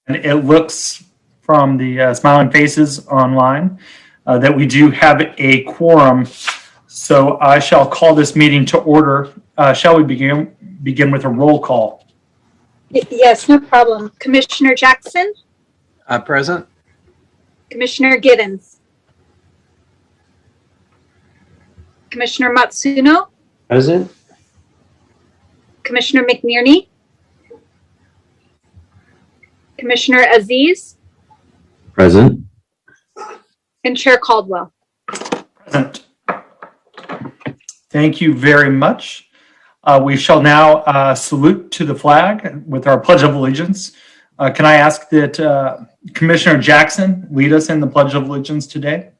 And it looks from the smiling faces online that we do have a quorum. So I shall call this meeting to order. Shall we begin with a roll call? Yes, no problem. Commissioner Jackson? Present. Commissioner Giddens? Commissioner Matsuno? Present. Commissioner McNerney? Commissioner Aziz? Present. And Chair Caldwell. Present. Thank you very much. We shall now salute to the flag with our Pledge of Allegiance. Can I ask that Commissioner Jackson lead us in the Pledge of Allegiance today?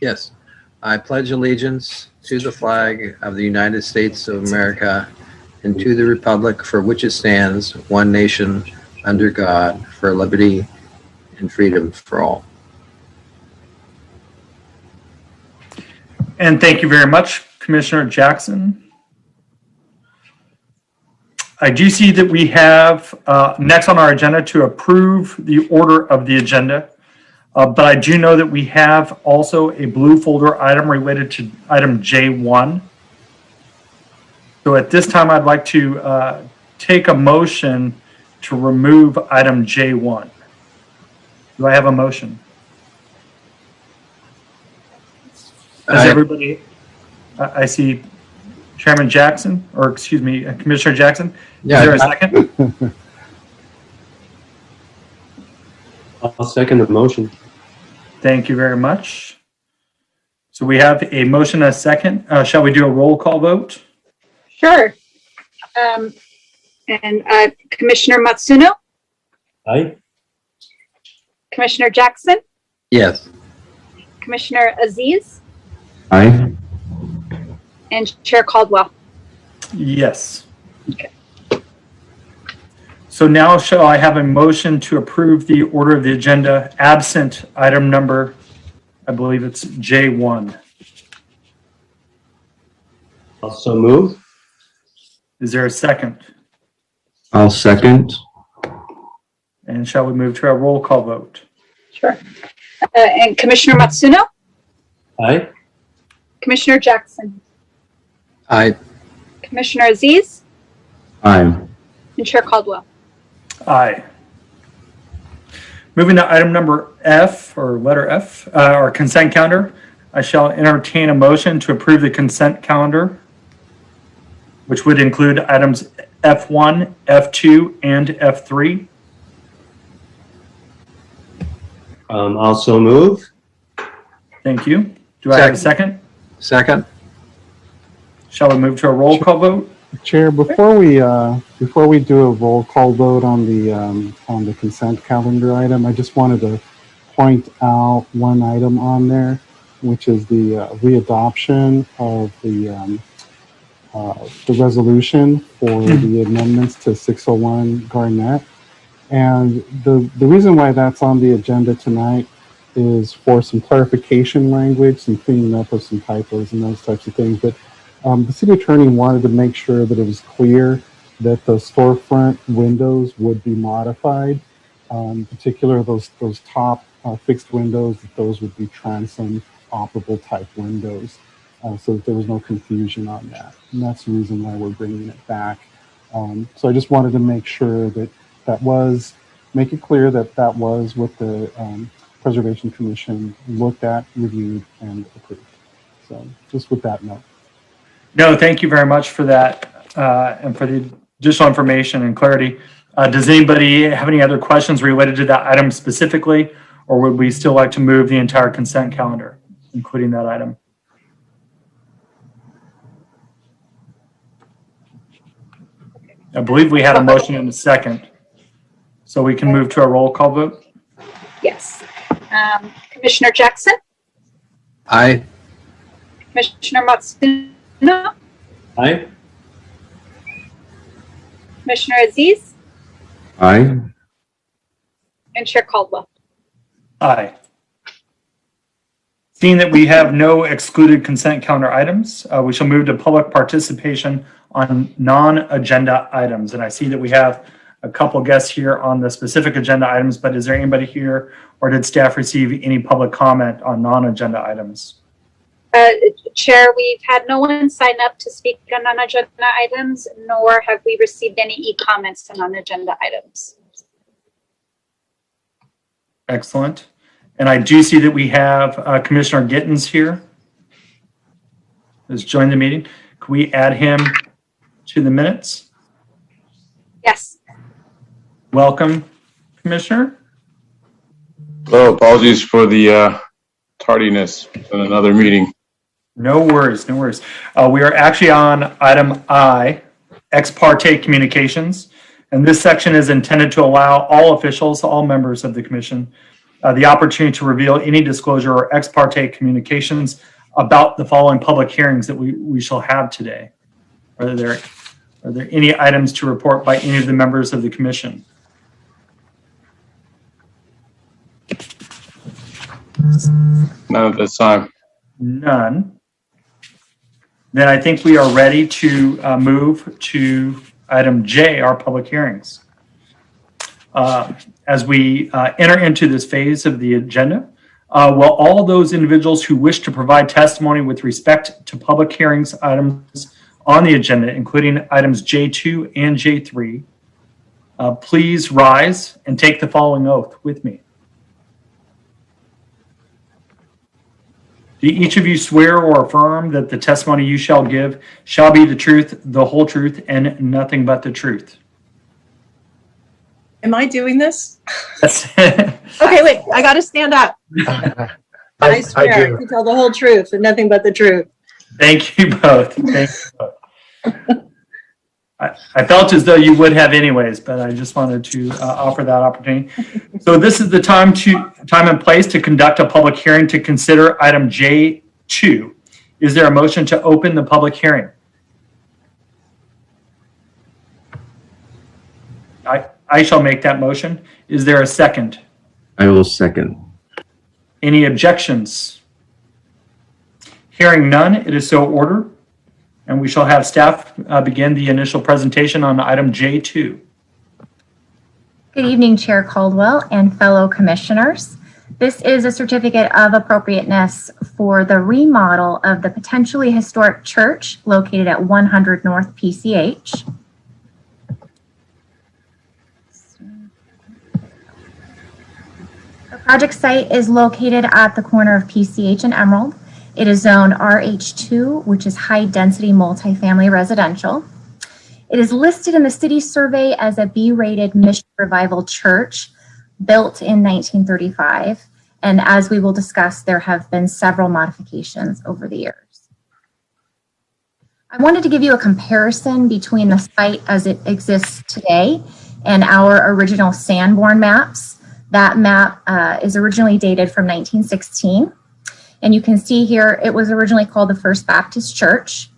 Yes. I pledge allegiance to the flag of the United States of America and to the republic for which it stands, one nation, under God, for liberty and freedom for all. And thank you very much, Commissioner Jackson. I do see that we have next on our agenda to approve the order of the agenda. But I do know that we have also a blue folder item related to item J1. So at this time, I'd like to take a motion to remove item J1. Do I have a motion? Does everybody, I see Chairman Jackson, or excuse me, Commissioner Jackson. Yeah, is there a second? I'll second the motion. Thank you very much. So we have a motion and a second. Shall we do a roll call vote? Sure. Commissioner Matsuno? Aye. Commissioner Jackson? Yes. Commissioner Aziz? Aye. And Chair Caldwell. Yes. So now shall I have a motion to approve the order of the agenda absent item number, I believe it's J1. Also move. Is there a second? I'll second. And shall we move to a roll call vote? Sure. And Commissioner Matsuno? Aye. Commissioner Jackson? I Commissioner Aziz? Aye. And Chair Caldwell. Aye. Moving to item number F, or letter F, our consent calendar. I shall entertain a motion to approve the consent calendar, which would include items F1, F2, and F3. Also move. Thank you. Do I have a second? second. Shall we move to a roll call vote? Chair, before we do a roll call vote on the consent calendar item, I just wanted to point out one item on there, which is the readoption of the resolution for the amendments to 601 Garnett. And the reason why that's on the agenda tonight is for some clarification language, some cleaning up of some typos and those types of things. But the city attorney wanted to make sure that it was clear that the storefront windows would be modified. In particular, those top fixed windows, that those would be transom operable type windows, so that there was no confusion on that. And that's the reason why we're bringing it back. So I just wanted to make sure that make it clear that that was what the Preservation Commission looked at, reviewed, and approved. So just with that note. No, thank you very much for that and for the additional information and clarity. Does anybody have any other questions related to that item specifically, or would we still like to move the entire consent calendar, including that item? I believe we had a motion in a second, so we can move to a roll call vote. Yes. Commissioner Jackson? Aye. Commissioner Matsuno? Aye. Commissioner Aziz? Aye. And Chair Caldwell. Aye. Seeing that we have no excluded consent calendar items, we shall move to public participation on non-agenda items. And I see that we have a couple guests here on the specific agenda items, but is there anybody here or did staff receive any public comment on non-agenda items? Chair, we've had no one sign up to speak on non-agenda items, nor have we received any e-comments on non-agenda items. Excellent. And I do see that we have Commissioner Gittens here. Has joined the meeting. Can we add him to the minutes? Yes. Welcome, Commissioner. Hello, apologies for the tardiness in another meeting. No worries, no worries. We are actually on item I, ex parte communications. And this section is intended to allow all officials, all members of the commission, the opportunity to reveal any disclosure or ex parte communications about the following public hearings that we shall have today. Are there any items to report by any of the members of the commission? None at this time. None. Then I think we are ready to move to item J, our public hearings. As we enter into this phase of the agenda, will all those individuals who wish to provide testimony with respect to public hearings items on the agenda, including items J2 and J3, please rise and take the following oath with me. Do each of you swear or affirm that the testimony you shall give shall be the truth, the whole truth, and nothing but the truth? Am I doing this? Yes. Okay, wait, I gotta stand up. I swear I can tell the whole truth and nothing but the truth. Thank you both. Thank you both. I felt as though you would have anyways, but I just wanted to offer that opportunity. So this is the time and place to conduct a public hearing to consider item J2. Is there a motion to open the public hearing? I shall make that motion. Is there a second? I will second. Any objections? Hearing none, it is so ordered. And we shall have staff begin the initial presentation on item J2. Good evening, Chair Caldwell and fellow commissioners. This is a certificate of appropriateness for the remodel of the potentially historic church located at 100 North PCH. The project site is located at the corner of PCH and Emerald. It is zoned RH2, which is high density multifamily residential. It is listed in the city survey as a B-rated Mission Revival church built in 1935. And as we will discuss, there have been several modifications over the years. I wanted to give you a comparison between the site as it exists today and our original Sanborn maps. That map is originally dated from 1916. And you can see here, it was originally called the First Baptist Church.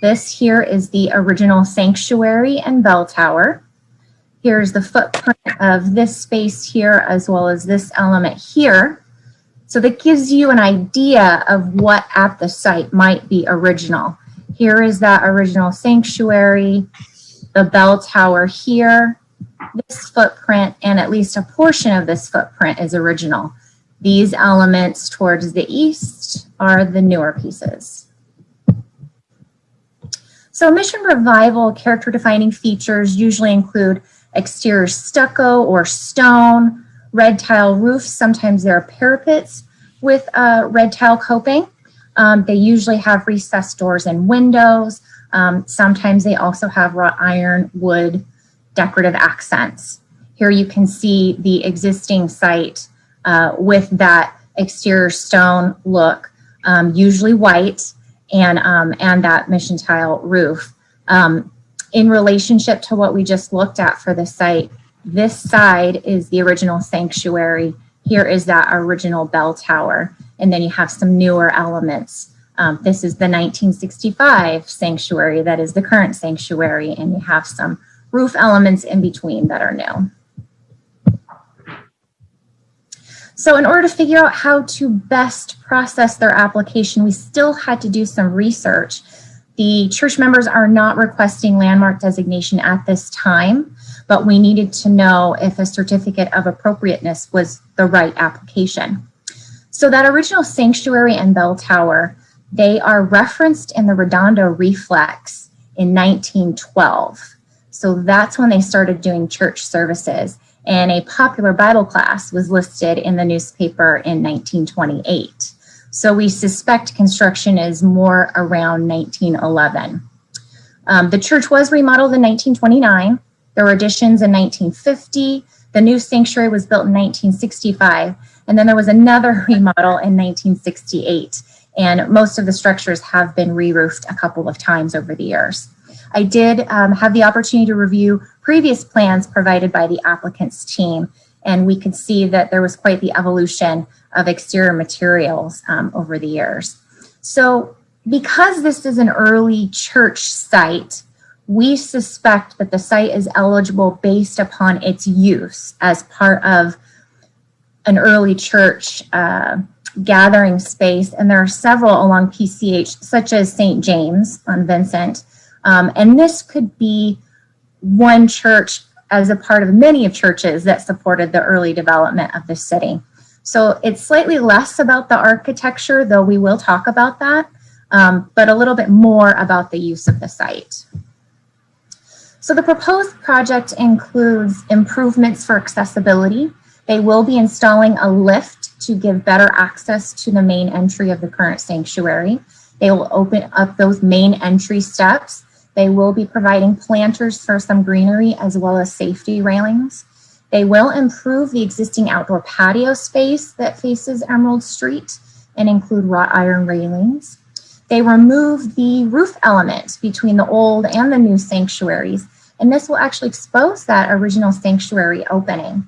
This here is the original sanctuary and bell tower. Here's the footprint of this space here, as well as this element here. So that gives you an idea of what at the site might be original. Here is that original sanctuary, the bell tower here, this footprint, and at least a portion of this footprint is original. These elements towards the east are the newer pieces. So Mission Revival character defining features usually include exterior stucco or stone, red tile roofs. Sometimes there are parapets with red tile coping. They usually have recessed doors and windows. Sometimes they also have wrought iron, wood, decorative accents. Here you can see the existing site with that exterior stone look, usually white, and that mission tile roof. In relationship to what we just looked at for the site, this side is the original sanctuary. Here is that original bell tower, and then you have some newer elements. This is the 1965 sanctuary that is the current sanctuary, and you have some roof elements in between that are new. So in order to figure out how to best process their application, we still had to do some research. The church members are not requesting landmark designation at this time, but we needed to know if a certificate of appropriateness was the right application. So that original sanctuary and bell tower, they are referenced in the Redondo reflex in 1912. So that's when they started doing church services. And a popular Bible class was listed in the newspaper in 1928. So we suspect construction is more around 1911. The church was remodeled in 1929. There were additions in 1950. The new sanctuary was built in 1965. And then there was another remodel in 1968. And most of the structures have been re-roofed a couple of times over the years. I did have the opportunity to review previous plans provided by the applicant's team, and we could see that there was quite the evolution of exterior materials over the years. So because this is an early church site, we suspect that the site is eligible based upon its use as part of an early church gathering space. And there are several along PCH, such as St. James on Vincent. And this could be one church as a part of many of churches that supported the early development of the city. So it's slightly less about the architecture, though we will talk about that, but a little bit more about the use of the site. So the proposed project includes improvements for accessibility. They will be installing a lift to give better access to the main entry of the current sanctuary. They will open up those main entry steps. They will be providing planters for some greenery as well as safety railings. They will improve the existing outdoor patio space that faces Emerald Street and include wrought iron railings. They remove the roof element between the old and the new sanctuaries, and this will actually expose that original sanctuary opening.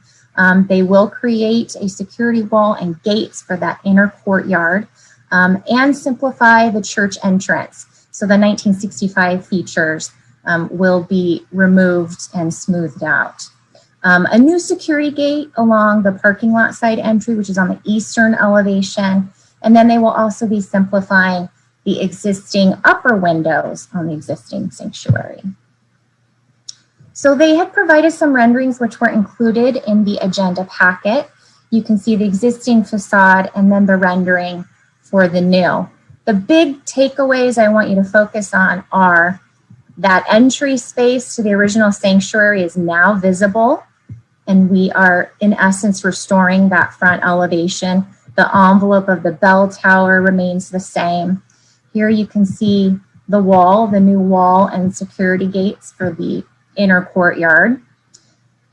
They will create a security wall and gates for that inner courtyard and simplify the church entrance. So the 1965 features will be removed and smoothed out. A new security gate along the parking lot side entry, which is on the eastern elevation. And then they will also be simplifying the existing upper windows on the existing sanctuary. So they had provided some renderings which were included in the agenda packet. You can see the existing facade and then the rendering for the new. The big takeaways I want you to focus on are that entry space to the original sanctuary is now visible, and we are in essence restoring that front elevation. The envelope of the bell tower remains the same. Here you can see the wall, the new wall and security gates for the inner courtyard.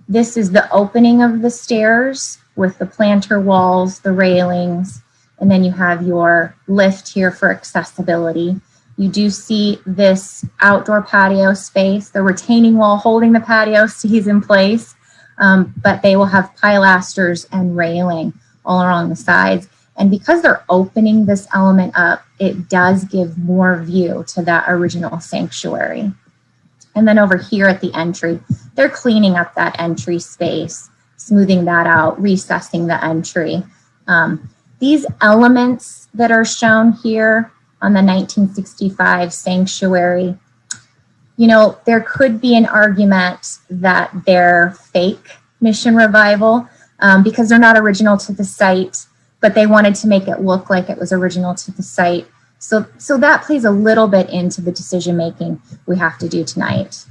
This is the opening of the stairs with the planter walls, the railings, and then you have your lift here for accessibility. You do see this outdoor patio space. The retaining wall holding the patio stays in place, but they will have pilasters and railing all along the sides. And because they're opening this element up, it does give more view to that original sanctuary. And then over here at the entry, they're cleaning up that entry space, smoothing that out, recessing the entry. These elements that are shown here on the 1965 sanctuary, you know, there could be an argument that they're fake Mission Revival because they're not original to the site, but they wanted to make it look like it was original to the site. So that plays a little bit into the decision-making we have to do tonight.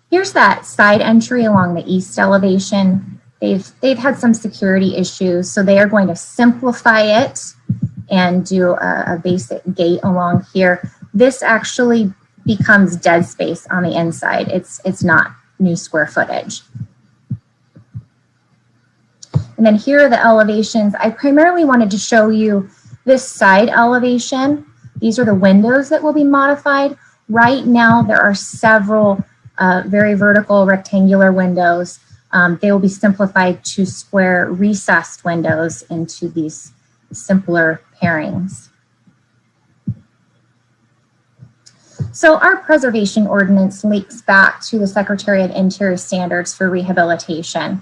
Here's that side entry along the east elevation. They've had some security issues, so they are going to simplify it and do a basic gate along here. This actually becomes dead space on the inside. It's not new square footage. And then here are the elevations. I primarily wanted to show you this side elevation. These are the windows that will be modified. Right now, there are several very vertical rectangular windows. They will be simplified to square recessed windows into these simpler pairings. So our preservation ordinance links back to the Secretary of Interior standards for rehabilitation.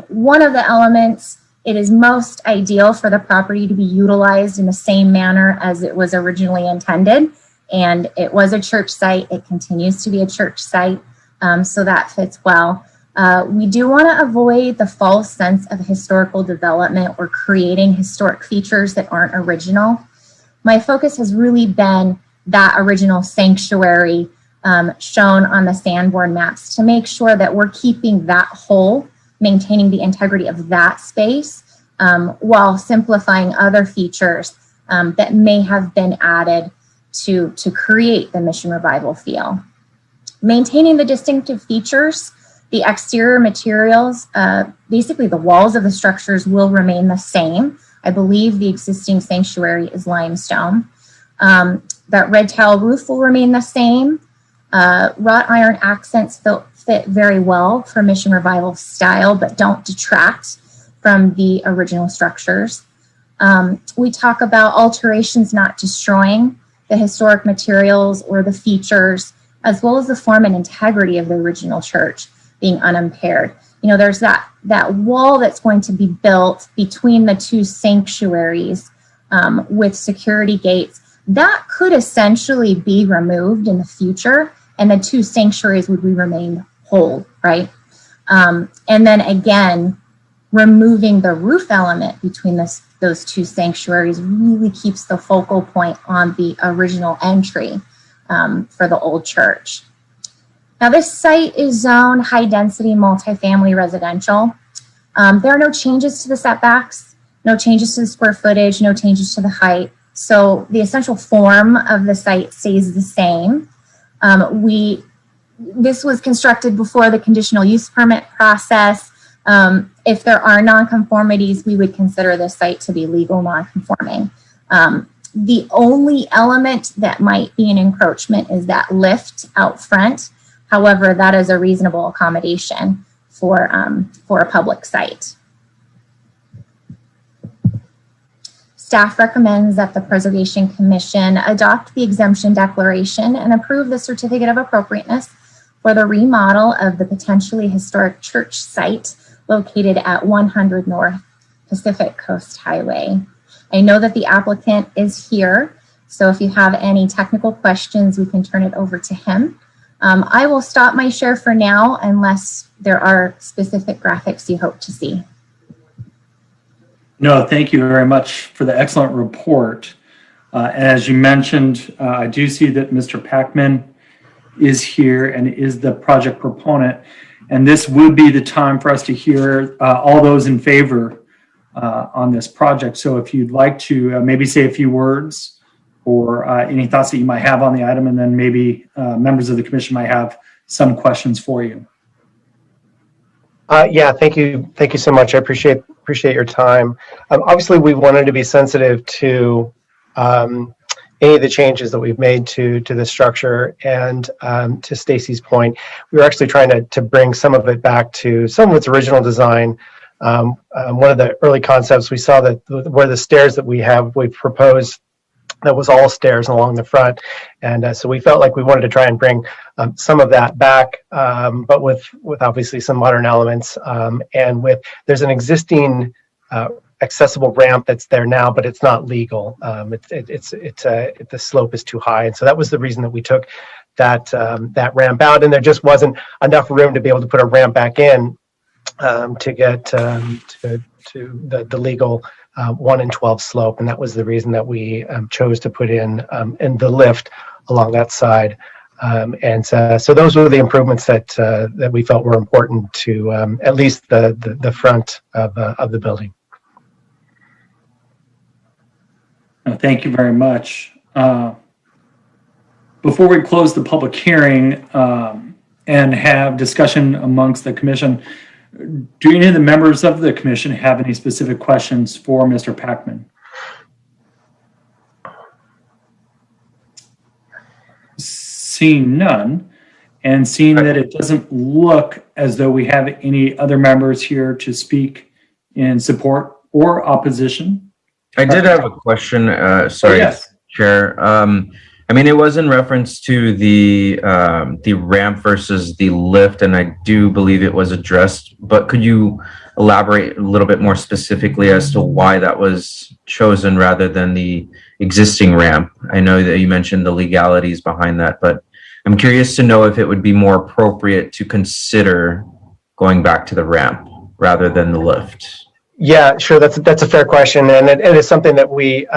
One of the elements, it is most ideal for the property to be utilized in the same manner as it was originally intended. And it was a church site. It continues to be a church site. so that fits well. We do want to avoid the false sense of historical development or creating historic features that aren't original. My focus has really been that original sanctuary shown on the Sanborn maps to make sure that we're keeping that whole, maintaining the integrity of that space while simplifying other features that may have been added to create the Mission Revival feel. Maintaining the distinctive features, the exterior materials, basically the walls of the structures will remain the same. I believe the existing sanctuary is limestone. That red tile roof will remain the same. Wrought iron accents fit very well for Mission Revival style, but don't detract from the original structures. We talk about alterations not destroying the historic materials or the features, as well as the form and integrity of the original church being unimpaired. You know, there's that wall that's going to be built between the two sanctuaries with security gates. That could essentially be removed in the future, and the two sanctuaries would remain whole, right? And then again, removing the roof element between those two sanctuaries really keeps the focal point on the original entry for the old church. Now, this site is zoned high-density multifamily residential. There are no changes to the setbacks, no changes to the square footage, no changes to the height. So the essential form of the site stays the same. This was constructed before the conditional use permit process. If there are nonconformities, we would consider this site to be legal nonconforming. The only element that might be an encroachment is that lift out front. However, that is a reasonable accommodation for a public site. Staff recommends that the Preservation Commission adopt the exemption declaration and approve the certificate of appropriateness for the remodel of the potentially historic church site located at 100 North Pacific Coast Highway. I know that the applicant is here, so if you have any technical questions, we can turn it over to him. I will stop my share for now unless there are specific graphics you hope to see. No, thank you very much for the excellent report. As you mentioned, I do see that Mr. Packman is here and is the project proponent. And this would be the time for us to hear all those in favor on this project. So if you'd like to maybe say a few words or any thoughts that you might have on the item, and then maybe members of the commission might have some questions for you. Yeah, thank you so much. I appreciate your time. Obviously, we wanted to be sensitive to any of the changes that we've made to the structure, and to Stacy's point, we were actually trying to bring some of it back to some of its original design. One of the early concepts, we saw that where the stairs that we proposed, that was all stairs along the front, and so we felt like we wanted to try and bring some of that back, but with obviously some modern elements, and there's an existing accessible ramp that's there now, but it's not legal. The slope is too high, and so that was the reason that we took that ramp out, and there just wasn't enough room to be able to put a ramp back in to get to the legal 1 in 12 slope, and that was the reason that we chose to put in the lift along that side. And so those were the improvements that we felt were important to at least the front of the building. Thank you very much. Before we close the public hearing and have discussion amongst the commission, do any of the members of the commission have any specific questions for Mr. Packman? Seeing none, and seeing that it doesn't look as though we have any other members here to speak in support or opposition. I did have a question. Sorry, yes. Chair. I mean, it was in reference to the ramp versus the lift, and I do believe it was addressed. But could you elaborate a little bit more specifically as to why that was chosen rather than the existing ramp? I know that you mentioned the legalities behind that, but I'm curious to know if it would be more appropriate to consider going back to the ramp rather than the lift. Yeah, sure. That's a fair question, and it is something that we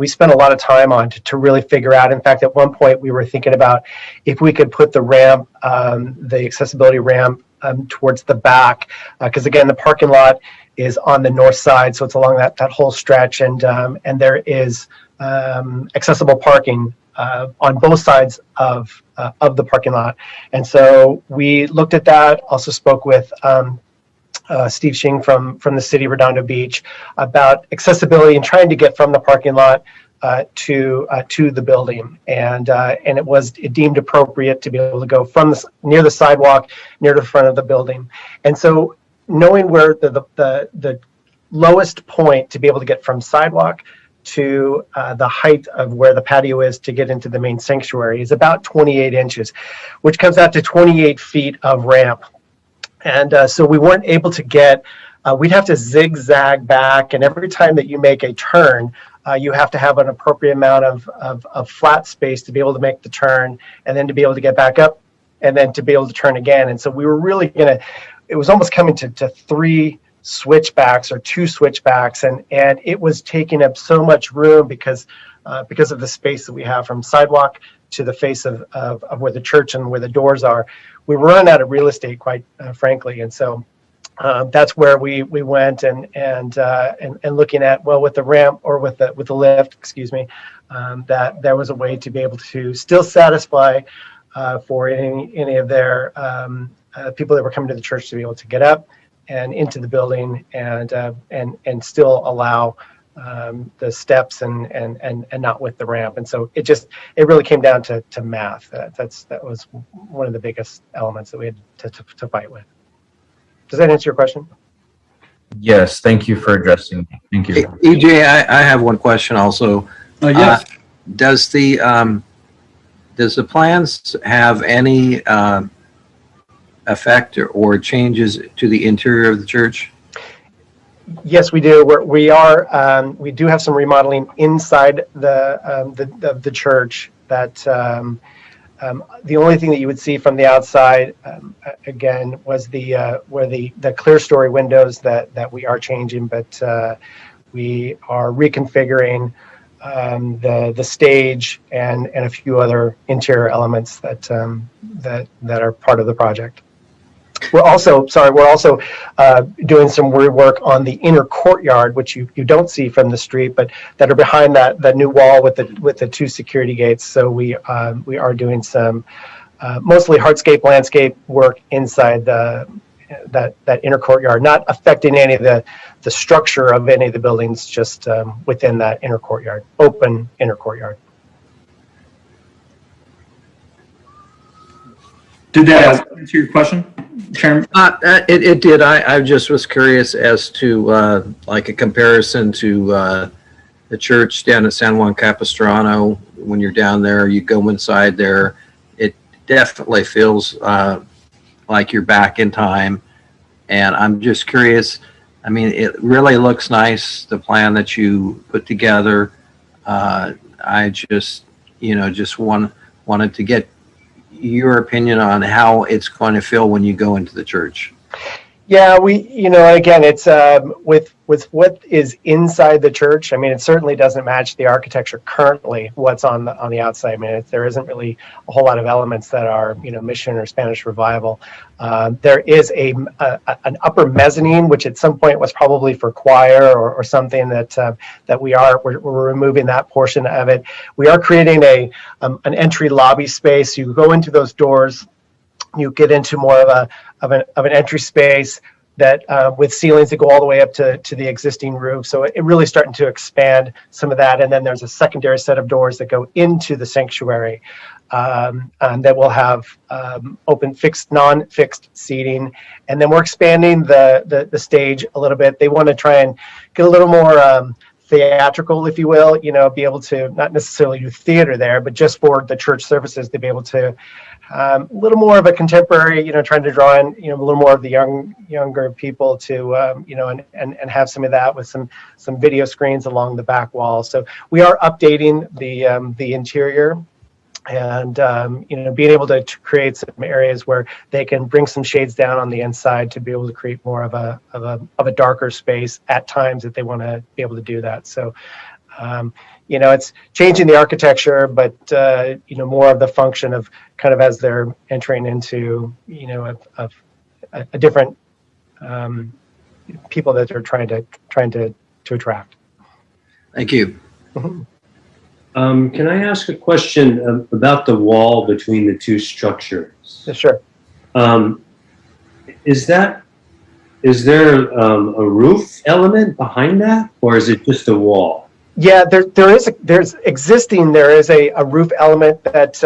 spent a lot of time on to really figure out. In fact, at one point we were thinking about if we could put the ramp, the accessibility ramp, towards the back, because again, the parking lot is on the north side, so it's along that whole stretch, and there is accessible parking on both sides of the parking lot, and so we looked at that. Also spoke with Steve Shing from the city of Redondo Beach about accessibility and trying to get from the parking lot to the building, and it was deemed appropriate to be able to go from near the sidewalk, near the front of the building, and so knowing where the lowest point to be able to get from sidewalk to the height of where the patio is to get into the main sanctuary is about 28 inches, which comes out to 28 feet of ramp. And so we weren't able to get, we'd have to zigzag back, and every time that you make a turn, you have to have an appropriate amount of flat space to be able to make the turn, and then to be able to get back up, and then to be able to turn again. And so we were really it was almost coming to 3 switchbacks or 2 switchbacks, and it was taking up so much room because of the space that we have from sidewalk to the face of where the church and where the doors are. We were running out of real estate, quite frankly, and so that's where we went and looking at, well, with the ramp or with the lift, excuse me, that there was a way to be able to still satisfy for any of their people that were coming to the church to be able to get up and into the building and still allow the steps and not with the ramp. And so it really came down to math. That was one of the biggest elements that we had to fight with. Does that answer your question? Yes, thank you for addressing. Thank you. EJ, I have one question also. Yes. Does the plans have any effect or changes to the interior of the church? Yes, we do. We do have some remodeling inside the church. That the only thing that you would see from the outside, again, was where the clear story windows that we are changing, but we are reconfiguring the stage and a few other interior elements that are part of the project. We're also doing some rework on the inner courtyard, which you don't see from the street, but that are behind that new wall with the 2 security gates. So we are doing some mostly hardscape landscape work inside that inner courtyard, not affecting any of the structure of any of the buildings, just within that inner courtyard, open inner courtyard. Did that answer your question, Chairman? It did. I just was curious as to like a comparison to the church down at San Juan Capistrano. When you're down there, you go inside there, it definitely feels like you're back in time. And I'm just curious. I mean, it really looks nice, the plan that you put together. I just wanted to get your opinion on how it's going to feel when you go into the church. Yeah, again, it's with what is inside the church. I mean, it certainly doesn't match the architecture currently. What's on the outside? I mean, there isn't really a whole lot of elements that are Mission or Spanish Revival. There is an upper mezzanine, which at some point was probably for choir or something that we're removing that portion of it. We are creating an entry lobby space. You go into those doors, you get into more of an entry space that with ceilings that go all the way up to the existing roof. So it really starting to expand some of that. And then there's a secondary set of doors that go into the sanctuary and that will have open fixed, non-fixed seating. And then we're expanding the stage a little bit. They want to try and get a little more theatrical, if you will, be able to not necessarily do theater there, but just for the church services to be able to a little more of a contemporary, trying to draw in, a little more of the younger people to, and have some of that with some video screens along the back wall. So we are updating the interior and being able to create some areas where they can bring some shades down on the inside to be able to create more of a darker space at times that they want to be able to do that. So it's changing the architecture, but more of the function of kind of as they're entering into a different people that they're trying to attract. Thank you. Can I ask a question about the wall between the two structures? Sure. Is there a roof element behind that, or is it just a wall? Yeah, there's there is a roof element that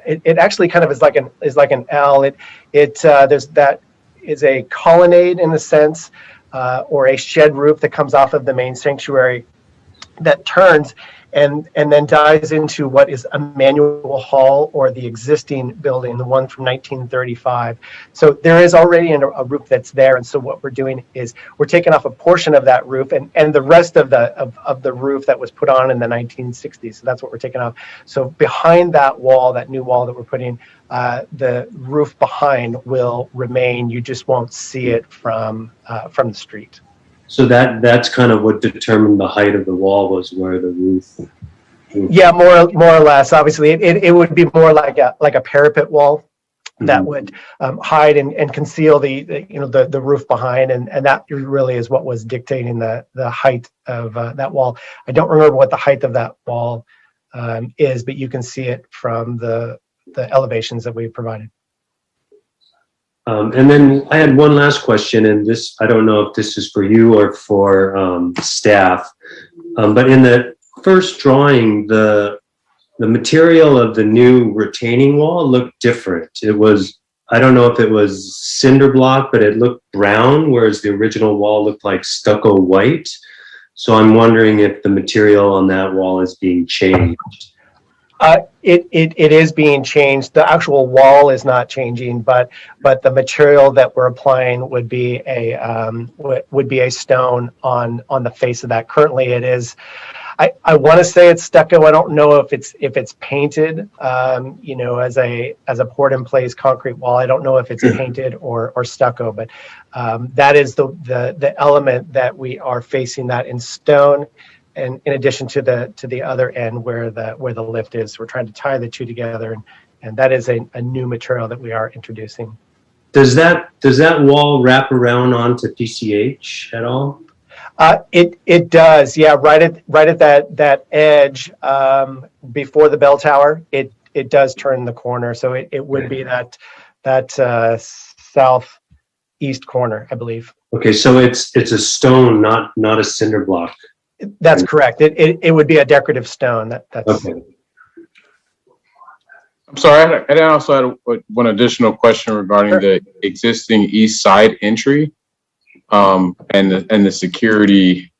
it actually kind of is like an L. There's that is a colonnade in a sense, or a shed roof that comes off of the main sanctuary that turns and then dives into what is Emmanuel Hall, or the existing building, the one from 1935. So there is already a roof that's there, and so what we're doing is we're taking off a portion of that roof and the rest of the roof that was put on in the 1960s. So that's what we're taking off. So behind that wall, that new wall that we're putting, the roof behind will remain. You just won't see it from the street. So that's kind of what determined the height of the wall, was where the roof. Yeah, more or less. Obviously, it would be more like a parapet wall that would hide and conceal the roof behind, and that really is what was dictating the height of that wall. I don't remember what the height of that wall is, but you can see it from the elevations that we provided. And then I had one last question, and this, I don't know if this is for you or for staff, but in the first drawing, the material of the new retaining wall looked different. It was, I don't know if it was cinder block, but it looked brown, whereas the original wall looked like stucco white. So I'm wondering if the material on that wall is being changed. It is being changed. The actual wall is not changing, but the material that we're applying would be a stone on the face of that. Currently, it is. I want to say it's stucco. I don't know if it's painted. As a poured in place concrete wall. I don't know if it's painted or stucco, but that is the element that we are facing that in stone. And in addition to the other end where the lift is, we're trying to tie the two together, and that is a new material that we are introducing. Does that wall wrap around onto PCH at all? It does, yeah. Right at that edge before the bell tower, it does turn the corner, so it would be that southeast corner, I believe. Okay, so it's a stone, not a cinder block. That's correct. It would be a decorative stone. That's okay. I'm sorry, I also had one additional question regarding the existing east side entry, and the security,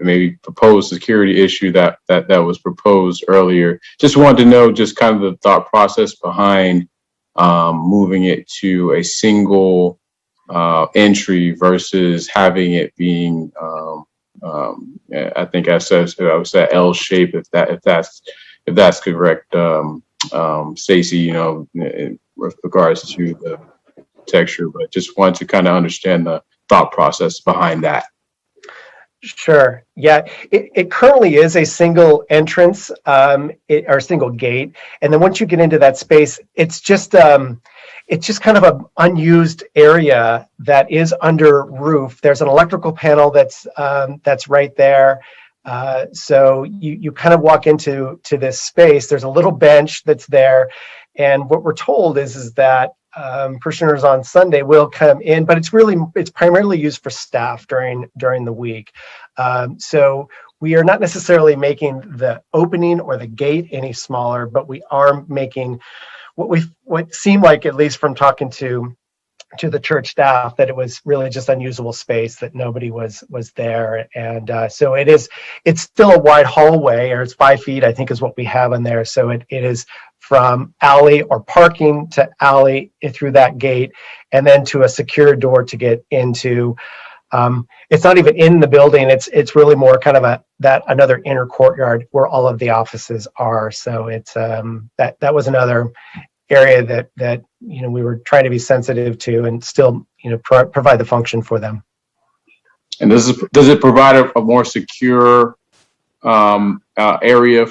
maybe proposed security issue that was proposed earlier. Just wanted to know just kind of the thought process behind moving it to a single entry versus having it being I think I was that L shape, if that's correct, Stacey, with regards to the texture, but just wanted to kind of understand the thought process behind that. Sure. Yeah. It currently is a single entrance, or single gate, and then once you get into that space, it's just kind of an unused area that is under roof. There's an electrical panel that's right there. So you kind of walk into this space. There's a little bench that's there, and what we're told is that parishioners on Sunday will come in, but it's primarily used for staff during the week. So we are not necessarily making the opening or the gate any smaller, but we are making what seemed like, at least from talking to the church staff, that it was really just unusable space, that nobody was there. And so it's still a wide hallway, or it's 5 feet, I think is what we have in there. So it is from alley or parking to alley through that gate, and then to a secure door to get into It's not even in the building. It's really more kind of another inner courtyard where all of the offices are. So it's that was another area that we were trying to be sensitive to and still provide the function for them. And does it provide a more secure area,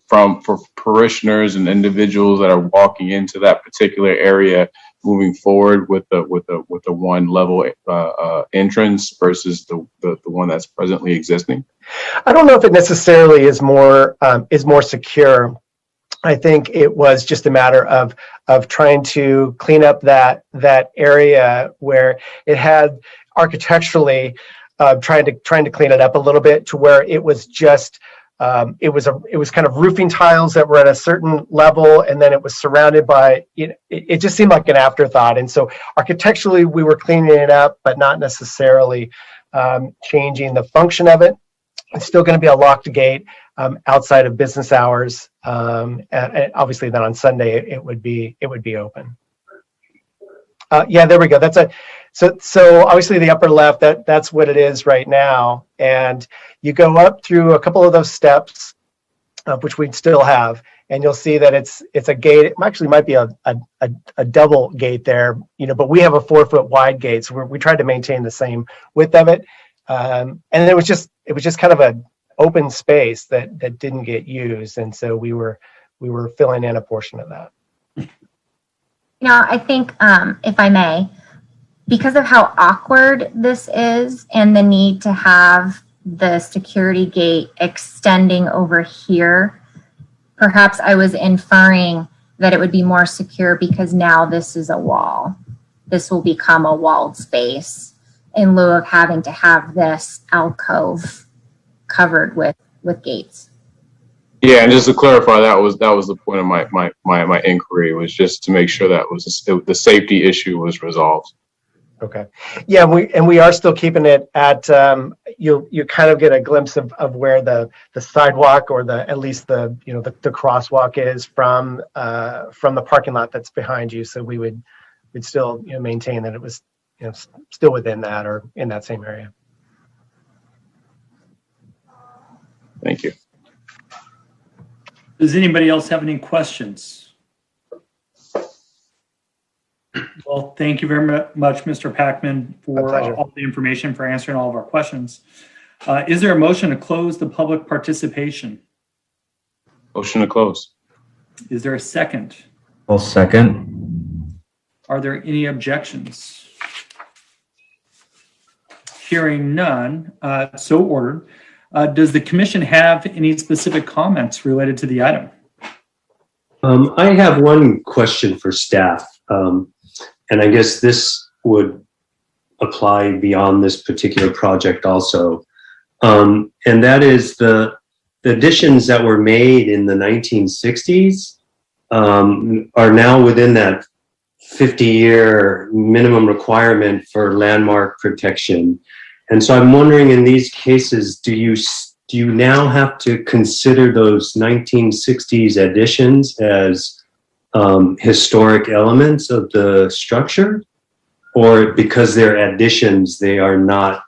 for parishioners and individuals that are walking into that particular area moving forward with the one level entrance versus the one that's presently existing? I don't know if it necessarily is more secure. I think it was just a matter of trying to clean up that area where it had architecturally trying to clean it up a little bit to where it was just it was kind of roofing tiles that were at a certain level, and then it was surrounded by it just seemed like an afterthought. And so architecturally we were cleaning it up, but not necessarily changing the function of it. It's still going to be a locked gate outside of business hours. And obviously then on Sunday it would be open. Yeah, there we go. So obviously the upper left, that's what it is right now. And you go up through a couple of those steps, which we'd still have, and you'll see that it's a gate. It actually might be a double gate there, but we have a 4-foot wide gate. So we tried to maintain the same width of it. And it was just kind of an open space that didn't get used. And so we were filling in a portion of that. I think, if I may, because of how awkward this is and the need to have the security gate extending over here, perhaps I was inferring that it would be more secure because now this is a wall. This will become a walled space in lieu of having to have this alcove covered with gates. Yeah, and just to clarify, that was the point of my inquiry, was just to make sure that the safety issue was resolved. Okay. Yeah, we are still keeping it at you kind of get a glimpse of where the sidewalk or at least the crosswalk is from the parking lot that's behind you. So we'd still maintain that it was still within that or in that same area. Thank you. Does anybody else have any questions? Well, thank you very much, Mr. Packman, for all the information, for answering all of our questions. Is there a motion to close the public participation? Motion to close. Is there a second? I'll second. Are there any objections? Hearing none, so ordered. Does the commission have any specific comments related to the item? I have one question for staff. And I guess this would apply beyond this particular project also. And that is the additions that were made in the 1960s are now within that 50-year minimum requirement for landmark protection. And so I'm wondering, in these cases, do you now have to consider those 1960s additions as historic elements of the structure, or because they're additions, they are not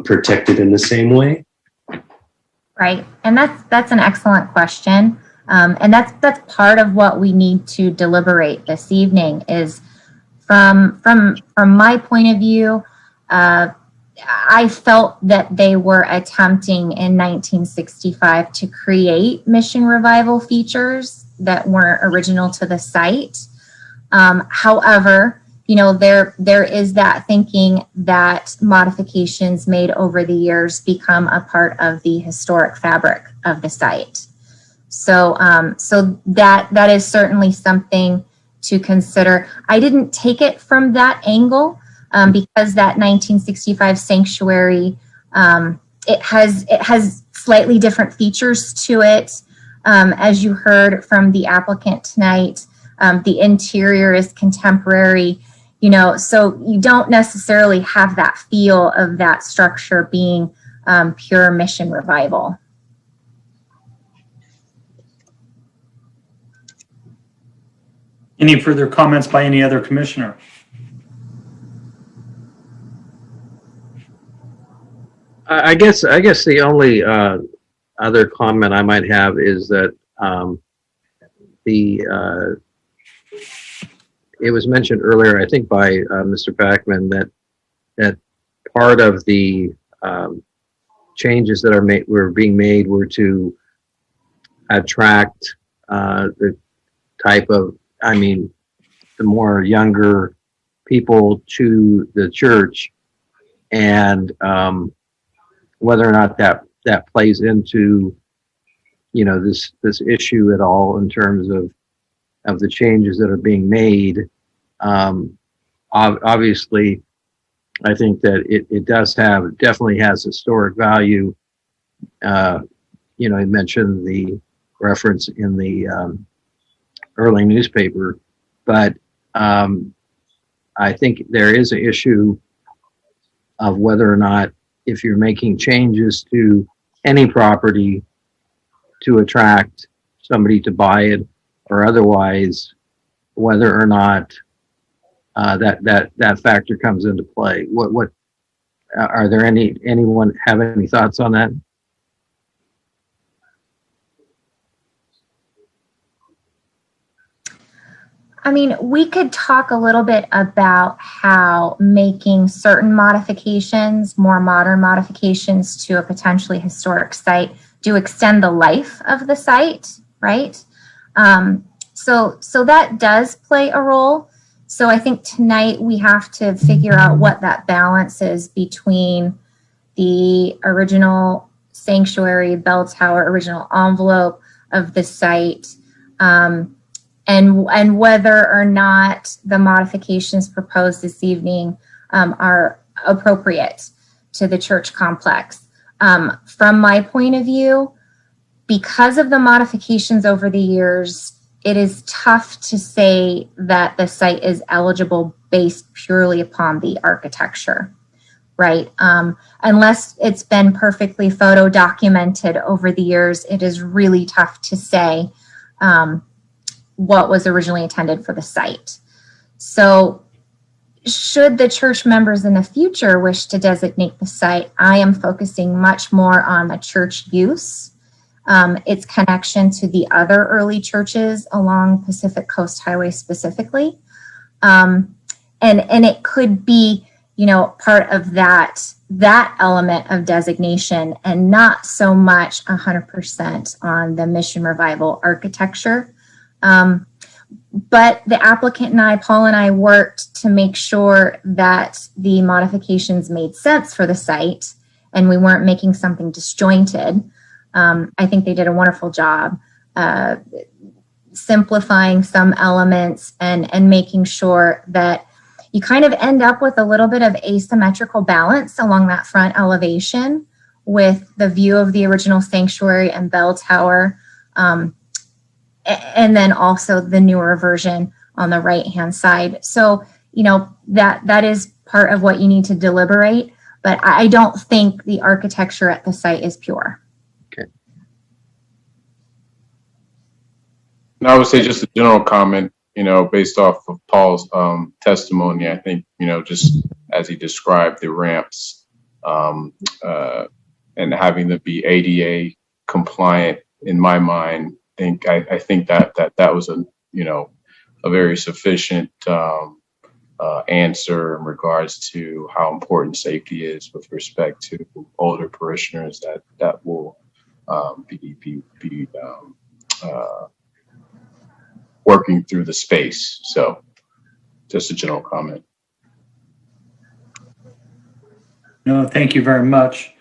protected in the same way? Right, and that's an excellent question, and that's part of what we need to deliberate this evening. Is from my point of view, I felt that they were attempting in 1965 to create mission revival features that weren't original to the site. However, there is that thinking that modifications made over the years become a part of the historic fabric of the site. So that is certainly something to consider. I didn't take it from that angle because that 1965 sanctuary, it has slightly different features to it. As you heard from the applicant tonight, the interior is contemporary, so you don't necessarily have that feel of that structure being pure mission revival. Any further comments by any other commissioner? I guess the only other comment I might have is that it was mentioned earlier, I think by Mr. Backman, that part of the changes that were being made were to attract the type of, the more younger people to the church, and whether or not that plays into, this issue at all in terms of the changes that are being made. Obviously, I think that it definitely has historic value. You mentioned the reference in the early newspaper, but I think there is an issue of whether or not, if you're making changes to any property to attract somebody to buy it or otherwise, whether or not that factor comes into play. What are there anyone have any thoughts on that? We could talk a little bit about how making certain modifications, more modern modifications to a potentially historic site, do extend the life of the site, right? So that does play a role. So I think tonight we have to figure out what that balance is between the original sanctuary, bell tower, original envelope of the site, and whether or not the modifications proposed this evening are appropriate to the church complex. From my point of view, because of the modifications over the years, it is tough to say that the site is eligible based purely upon the architecture, right? Unless it's been perfectly photo documented over the years, it is really tough to say what was originally intended for the site. So should the church members in the future wish to designate the site, I am focusing much more on the church use, its connection to the other early churches along Pacific Coast Highway specifically. And it could be, part of that element of designation and not so much 100% on the Mission Revival architecture. But the applicant and I, Paul and I, worked to make sure that the modifications made sense for the site and we weren't making something disjointed. I think they did a wonderful job simplifying some elements and making sure that you kind of end up with a little bit of asymmetrical balance along that front elevation with the view of the original sanctuary and bell tower. And then also the newer version on the right-hand side. So, that is part of what you need to deliberate, but I don't think the architecture at the site is pure. Okay. And I would say just a general comment, based off of Paul's testimony. I think, just as he described the ramps and having them be ADA compliant, in my mind, I think that was a very sufficient answer in regards to how important safety is with respect to older parishioners that will be working through the space. So, just a general comment. No, thank you very much.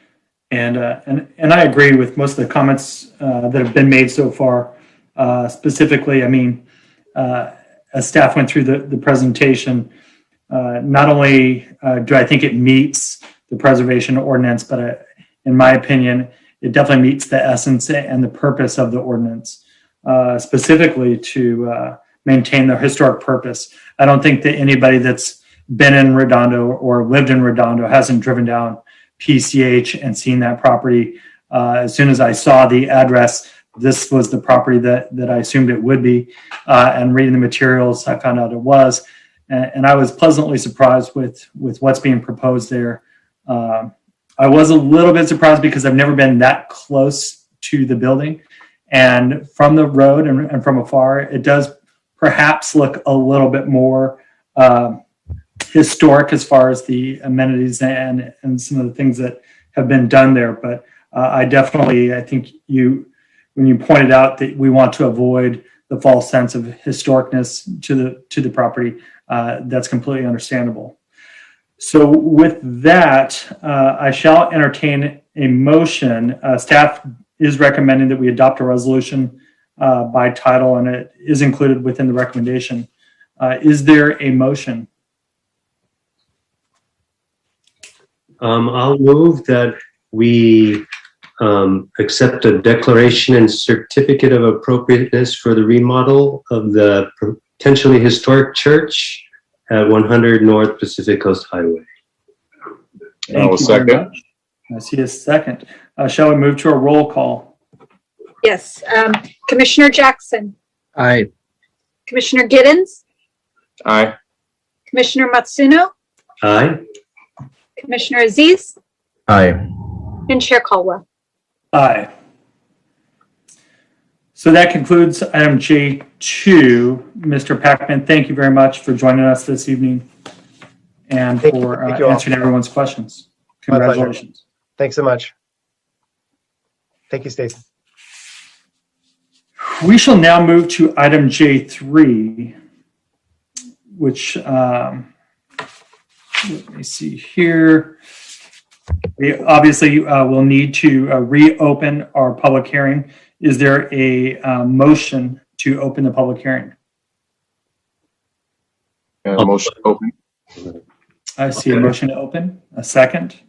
And I agree with most of the comments that have been made so far. Specifically, as staff went through the presentation, not only do I think it meets the preservation ordinance, but in my opinion, it definitely meets the essence and the purpose of the ordinance, specifically to maintain the historic purpose. I don't think that anybody that's been in Redondo or lived in Redondo hasn't driven down PCH and seen that property. As soon as I saw the address, this was the property that I assumed it would be. And reading the materials, I found out it was. And I was pleasantly surprised with what's being proposed there. I was a little bit surprised because I've never been that close to the building. And from the road and from afar, it does perhaps look a little bit more historic as far as the amenities and some of the things that have been done there. But I think when you pointed out that we want to avoid the false sense of historicness to the property, that's completely understandable. So with that, I shall entertain a motion. Staff is recommending that we adopt a resolution by title, and it is included within the recommendation. Is there a motion? I'll move that we accept a declaration and certificate of appropriateness for the remodel of the potentially historic church at 100 North Pacific Coast Highway. I will second. I see a second. Shall we move to a roll call? Yes. Commissioner Jackson, Aye. Commissioner Giddens, Aye. Commissioner Matsuno, Aye. Commissioner Aziz, Aye. and Chair Caldwell. Aye. So that concludes item J2. Mr. Packman, thank you very much for joining us this evening and Thank you. for Thank you all. answering everyone's questions. My pleasure. Congratulations. Thanks so much. Thank you, Stacy. We shall now move to item J3, which, let me see here. We obviously will need to reopen our public hearing. Is there a motion to open the public hearing? Motion open. I see a motion to open. A second.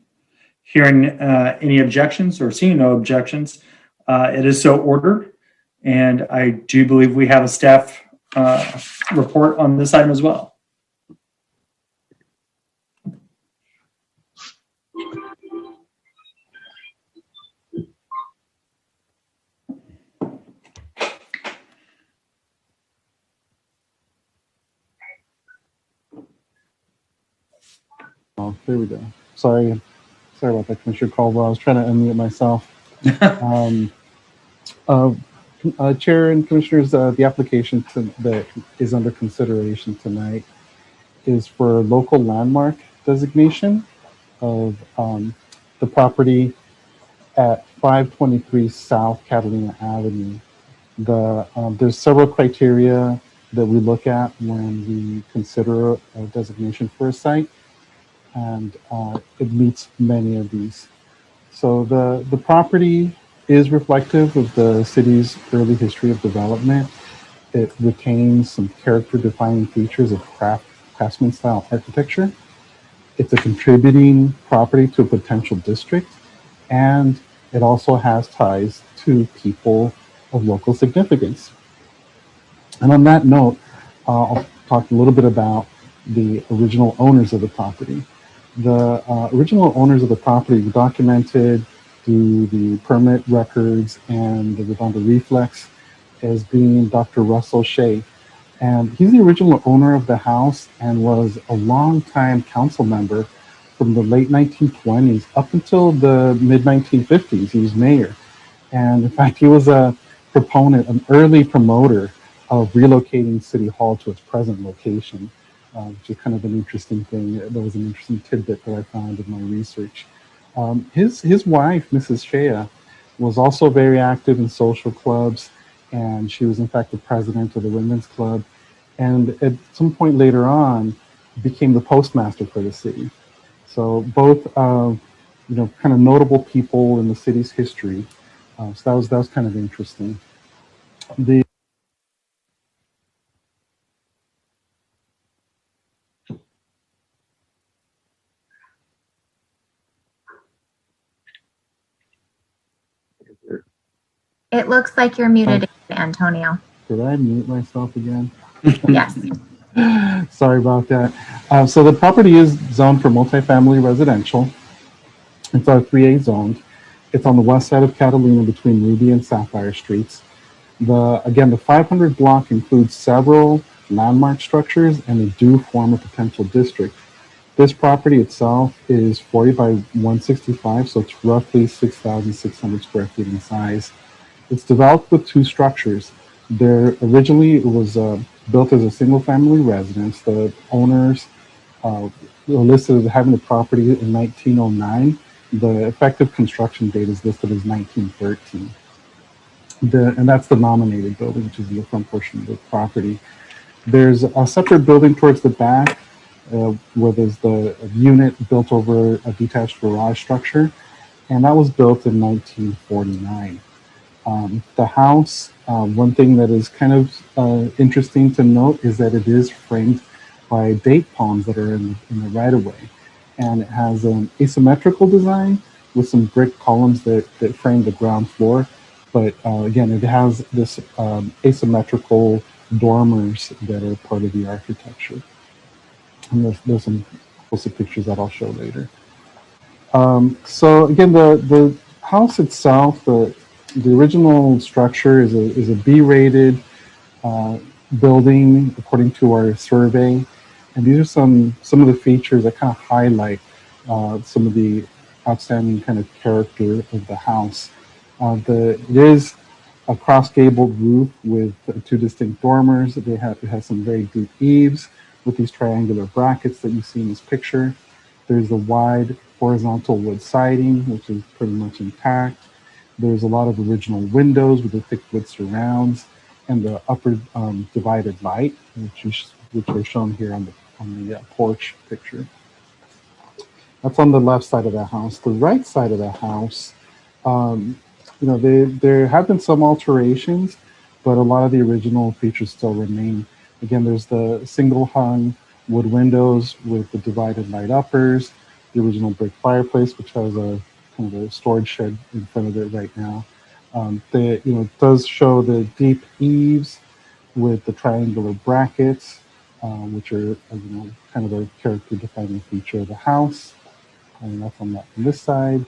Hearing any objections or seeing no objections, it is so ordered. And I do believe we have a staff report on this item as well. Oh, there we go. Sorry about that, Commissioner Caldwell. I was trying to unmute myself. Chair and Commissioners, the application that is under consideration tonight is for local landmark designation of the property at 523 South Catalina Avenue. There's several criteria that we look at when we consider a designation for a site, and it meets many of these. So the property is reflective of the city's early history of development. It retains some character-defining features of craftsman-style architecture. It's a contributing property to a potential district, and it also has ties to people of local significance. And on that note, I'll talk a little bit about the original owners of the property. The original owners of the property were documented through the permit records and the Redondo reflex as being Dr. Russell Shea. And he's the original owner of the house and was a longtime council member from the late 1920s up until the mid 1950s. He was mayor. And in fact, he was a proponent, an early promoter of relocating City Hall to its present location, which is kind of an interesting thing. That was an interesting tidbit that I found in my research. His wife, Mrs. Shea, was also very active in social clubs, and she was in fact the president of the Women's Club, and at some point later on became the postmaster for the city. So both, kind of notable people in the city's history. So that was kind of interesting. It looks like you're muted, Antonio. Did I mute myself again? Yes. Sorry about that. So the property is zoned for multifamily residential. It's R3A zoned. It's on the west side of Catalina between Ruby and Sapphire Streets. The 500 block includes several landmark structures, and they do form a potential district. This property itself is 40 by 165, so it's roughly 6,600 square feet in size. It's developed with two structures. Originally, it was built as a single-family residence. The owners were listed as having the property in 1909. The effective construction date is listed as 1913. And that's the nominated building, which is the front portion of the property. There's a separate building towards the back where there's the unit built over a detached garage structure, and that was built in 1949. The house, one thing that is kind of interesting to note is that it is framed by date palms that are in the right-of-way, and it has an asymmetrical design with some brick columns that frame the ground floor. But again, it has this asymmetrical dormers that are part of the architecture. And there's some closer pictures that I'll show later. So again, the house itself, the original structure is a B-rated building according to our survey, and these are some of the features that kind of highlight some of the outstanding kind of character of the house. It is a cross-gabled roof with two distinct dormers. It has some very deep eaves with these triangular brackets that you see in this picture. There's the wide horizontal wood siding, which is pretty much intact. There's a lot of original windows with the thick wood surrounds, and the upper divided light, which are shown here on the porch picture. That's on the left side of the house. The right side of the house, there have been some alterations, but a lot of the original features still remain. Again, there's the single hung wood windows with the divided light uppers, the original brick fireplace, which has a kind of a storage shed in front of it right now. It does show the deep eaves with the triangular brackets, which are kind of a character-defining feature of the house. And that's on this side.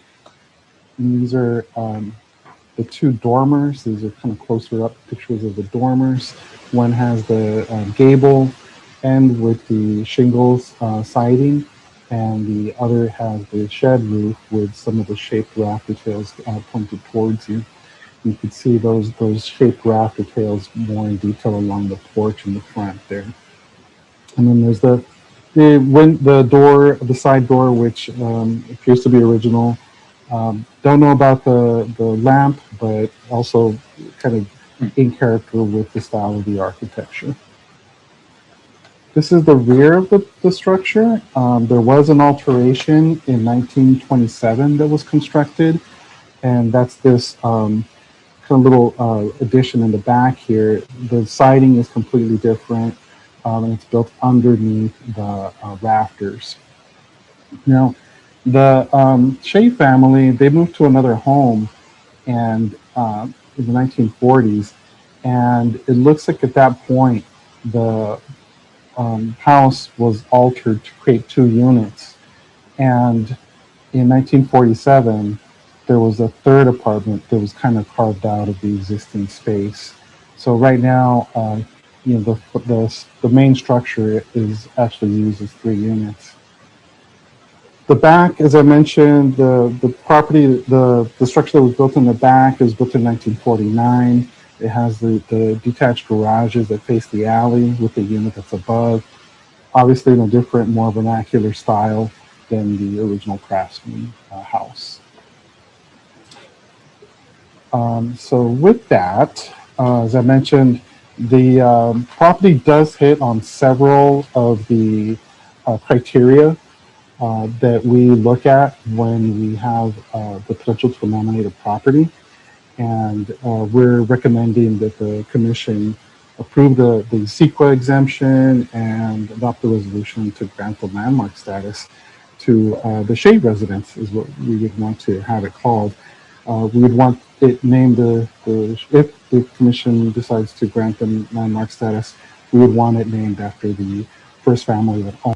And these are the two dormers. These are kind of closer up pictures of the dormers. One has the gable end with the shingles siding, and the other has the shed roof with some of the shaped rafter tails pointed towards you. You can see those shaped rafter tails more in detail along the porch in the front there. And then there's the side door, which appears to be original. Don't know about the lamp, but also kind of in character with the style of the architecture. This is the rear of the structure. There was an alteration in 1927 that was constructed, and that's this kind of little addition in the back here. The siding is completely different, and it's built underneath the rafters. Now, the Shea family, they moved to another home and in the 1940s, and it looks like at that point the house was altered to create two units. And in 1947, there was a third apartment that was kind of carved out of the existing space. So right now, the main structure is actually used as three units. The back, as I mentioned, the property, the structure that was built in the back was built in 1949. It has the detached garages that face the alley with the unit that's above. Obviously in a different, more vernacular style than the original Craftsman house. So with that, as I mentioned, the property does hit on several of the criteria that we look at when we have the potential to nominate a property. And we're recommending that the commission approve the CEQA exemption and adopt the resolution to grant the landmark status to the Shea residence is what we would want to have it called. We would want it named if the commission decides to grant them landmark status, we would want it named after the first family that owned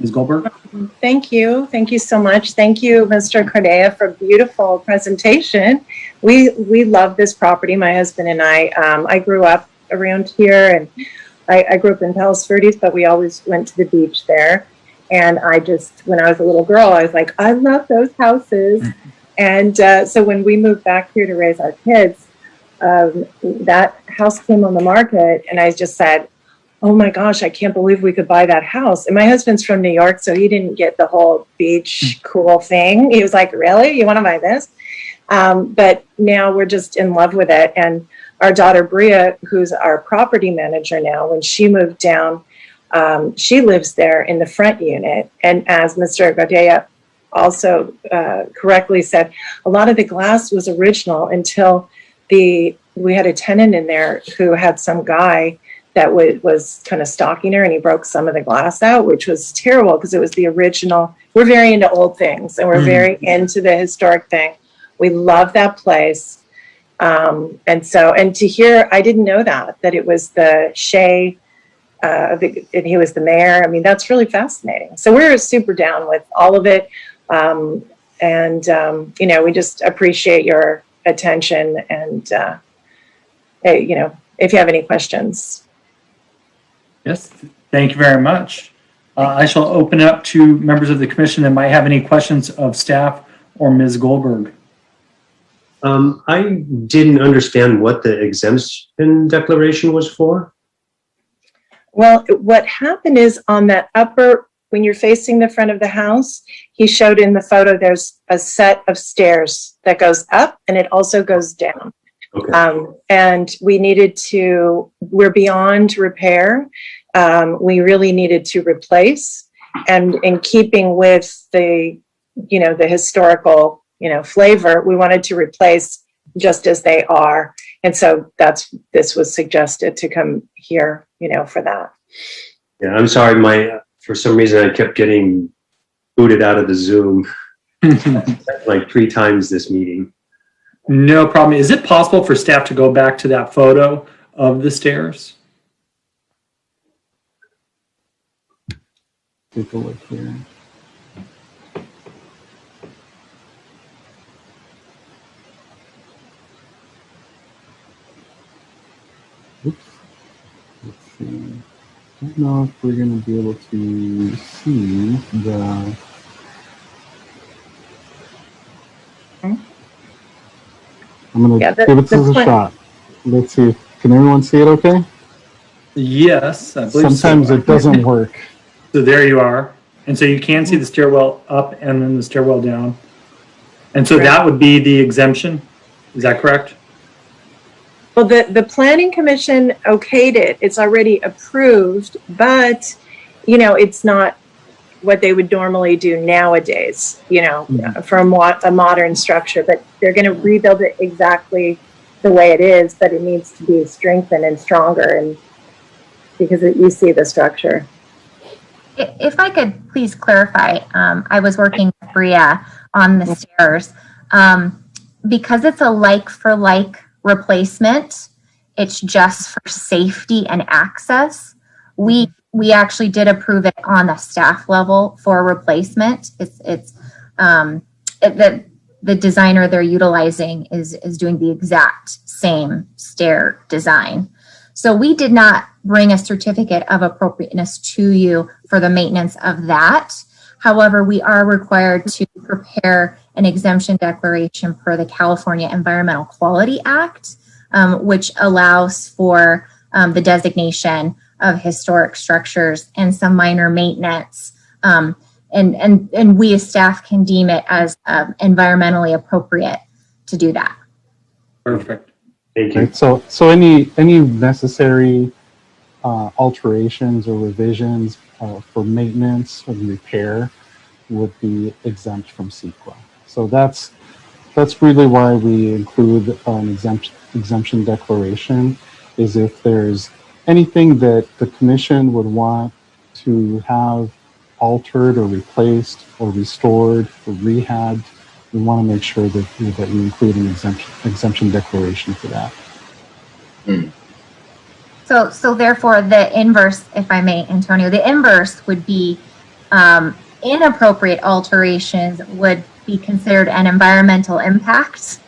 Ms. Goldberg? Thank you. Thank you so much. Thank you, Mr. Cordea, for a beautiful presentation. We love this property, my husband and I. I grew up around here, and I grew up in Palos Verdes, but we always went to the beach there. And when I was a little girl, I was like, I love those houses. And so when we moved back here to raise our kids, that house came on the market, and I just said, oh my gosh, I can't believe we could buy that house. And my husband's from New York, so he didn't get the whole beach cool thing. He was like, really? You want to buy this? But now we're just in love with it. And our daughter, Bria, who's our property manager now, when she moved down, she lives there in the front unit. And as Mr. Gadea also correctly said, a lot of the glass was original until we had a tenant in there who had some guy that was kind of stalking her, and he broke some of the glass out, which was terrible because it was the original. We're very into old things, and we're very into the historic thing. We love that place. And to hear, I didn't know that it was the Shea, and he was the mayor. I mean, that's really fascinating. So we're super down with all of it. We just appreciate your attention, and, if you have any questions. Yes, thank you very much. I shall open it up to members of the commission that might have any questions of staff or Ms. Goldberg. I didn't understand what the exemption declaration was for. Well, what happened is on that when you're facing the front of the house, he showed in the photo, there's a set of stairs that goes up and it also goes down. Okay. And we're beyond repair. We really needed to replace, and in keeping with the historical, flavor, we wanted to replace just as they are. And so this was suggested to come here, for that. Yeah, I'm sorry. For some reason, I kept getting booted out of the Zoom like 3 times this meeting. No problem. Is it possible for staff to go back to that photo of the stairs? Take a look here. Oops. Let's see. I don't know if we're going to be able to see the... I'm going to give it a shot. Let's see. Can everyone see it okay? Yes, I believe sometimes it doesn't work. So there you are. And so you can see the stairwell up and then the stairwell down. And so that would be the exemption. Is that correct? Well, the Planning Commission okayed it. It's already approved, but, it's not what they would normally do nowadays, for a modern structure. But they're going to rebuild it exactly the way it is, but it needs to be strengthened and stronger, and because you see the structure. If I could please clarify, I was working with Bria on the stairs. Because it's a like-for-like replacement, it's just for safety and access. We actually did approve it on the staff level for replacement. The designer they're utilizing is doing the exact same stair design. So we did not bring a certificate of appropriateness to you for the maintenance of that. However, we are required to prepare an exemption declaration per the California Environmental Quality Act, which allows for the designation of historic structures and some minor maintenance. And we as staff can deem it as environmentally appropriate to do that. Perfect. Thank you. Right, so any necessary alterations or revisions for maintenance and repair would be exempt from CEQA. So that's really why we include an exemption declaration, is if there's anything that the commission would want to have altered or replaced or restored or rehabbed, we want to make sure that we include an exemption declaration for that. So therefore the inverse, if I may, Antonio, the inverse would be Inappropriate alterations would be considered an environmental impact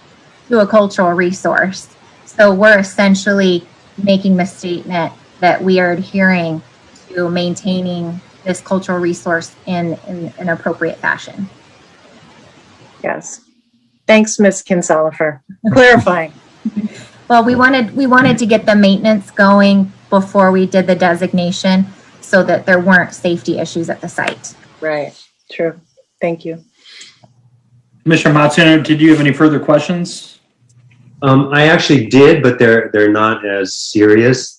to a cultural resource. So we're essentially making the statement that we are adhering to maintaining this cultural resource in an appropriate fashion. Yes. Thanks, Ms. Kinsella, for clarifying. Well, we wanted to get the maintenance going before we did the designation so that there weren't safety issues at the site. Right. True. Thank you. Commissioner Matsuno, did you have any further questions? I actually did, but they're not as serious.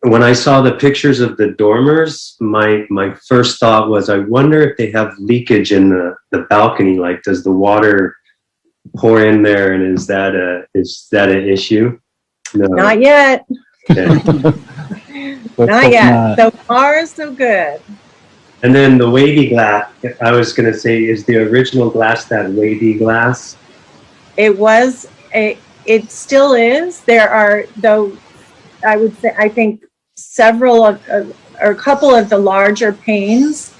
When I saw the pictures of the dormers, my first thought was, I wonder if they have leakage in the balcony. Like, does the water pour in there, and is that an issue? No. Not yet. Okay. Not yet. So far, so good. And then the wavy glass, I was going to say, is the original glass that wavy glass? It still is. There are, though, I would say, I think several or a couple of the larger panes,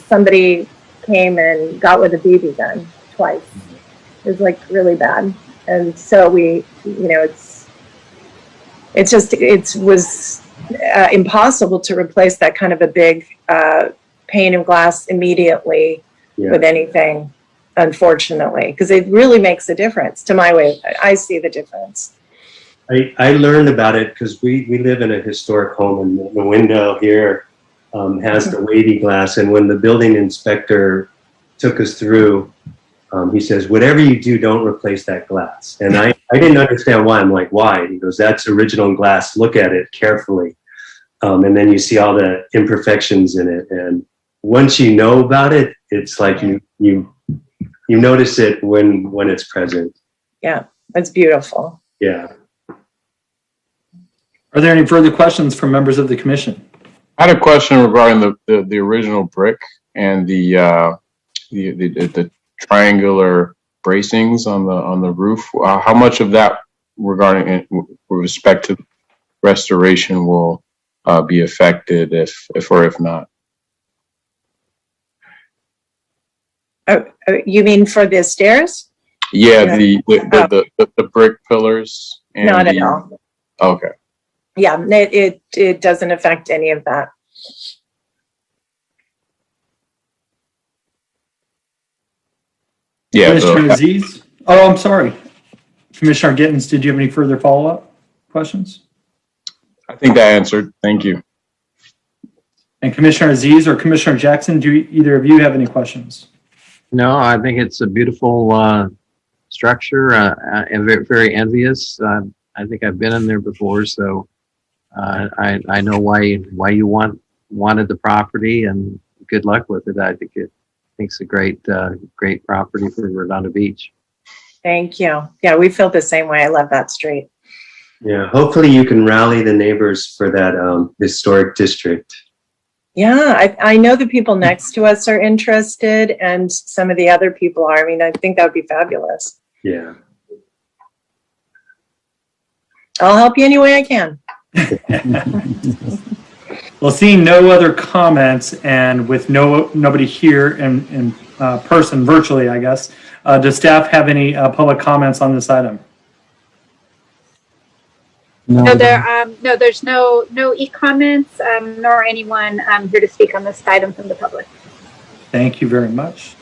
somebody came and got with a BB gun twice. It was like really bad. And so it was impossible to replace that kind of a big pane of glass immediately with anything, unfortunately, because it really makes a difference to my way. I see the difference. I learned about it because we live in a historic home, and the window here has the wavy glass. And when the building inspector took us through, he says, whatever you do, don't replace that glass. And I didn't understand why. I'm like, why? He goes, that's original glass. Look at it carefully. And then you see all the imperfections in it. And once you know about it, it's like you notice it when it's present. Yeah, it's beautiful. Yeah. Are there any further questions from members of the commission? I had a question regarding the original brick and the triangular bracings on the roof. How much of that regarding with respect to restoration will be affected if or if not? You mean for the stairs? Yeah, the brick pillars. And not at all. Okay. Yeah, it doesn't affect any of that. Yeah. Commissioner Aziz? Oh, I'm sorry. Commissioner Gittens, did you have any further follow-up questions? I think that answered. Thank you. And Commissioner Aziz or Commissioner Jackson, do either of you have any questions? No, I think it's a beautiful structure and very, very envious. I think I've been in there before, so I know why you wanted the property, and good luck with it. I think it's a great property for Redondo Beach. Thank you. Yeah, we feel the same way. I love that street. Yeah, hopefully you can rally the neighbors for that historic district. Yeah, I know the people next to us are interested, and some of the other people are. I mean, I think that would be fabulous. Yeah. I'll help you any way I can. Well, seeing no other comments and with nobody here in person, virtually, I guess, does staff have any public comments on this item? No, there's no e-comments, nor anyone here to speak on this item from the public. Thank you very much.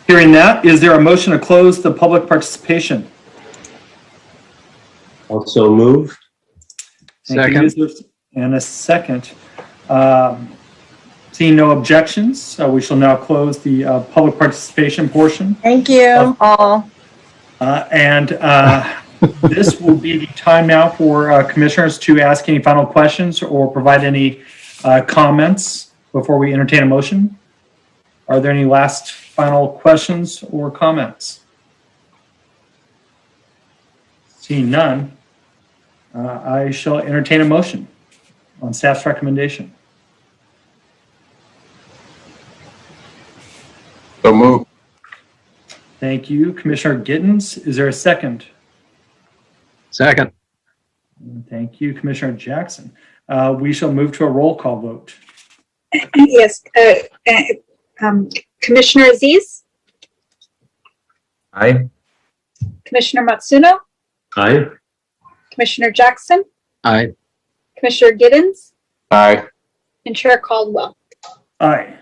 Hearing that, is there a motion to close the public participation? Also moved. Second. And a second. Seeing no objections, we shall now close the public participation portion. Thank you all. This will be the time now for commissioners to ask any final questions or provide any comments before we entertain a motion. Are there any last final questions or comments? Seeing none, I shall entertain a motion on staff's recommendation. So move. Thank you, Commissioner Gittens. Is there a second? Second. Thank you, Commissioner Jackson. We shall move to a roll call vote. Yes, Commissioner Aziz, Aye. Commissioner Matsuno, Aye. Commissioner Jackson, Aye. Commissioner Giddens, Aye. and Chair Caldwell. Aye.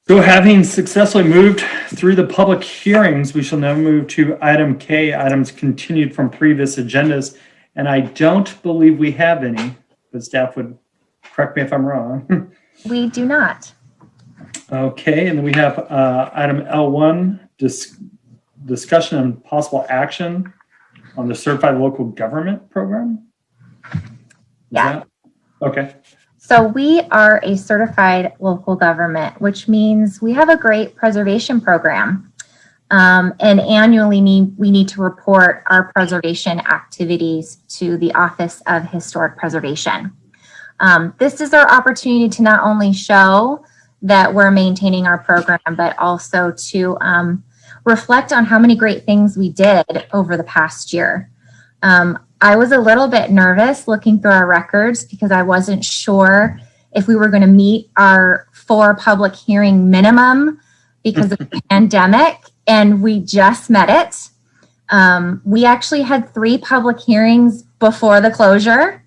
So having successfully moved through the public hearings, we shall now move to item K, items continued from previous agendas. And I don't believe we have any, but staff would correct me if I'm wrong. We do not. Okay, and then we have item L1, discussion and possible action on the Certified Local Government Program. Yeah. Okay. So we are a certified local government, which means we have a great preservation program. And annually we need to report our preservation activities to the Office of Historic Preservation. This is our opportunity to not only show that we're maintaining our program, but also to reflect on how many great things we did over the past year. I was a little bit nervous looking through our records because I wasn't sure if we were going to meet our 4 public hearing minimum because of the pandemic, and we just met it. We actually had 3 public hearings before the closure,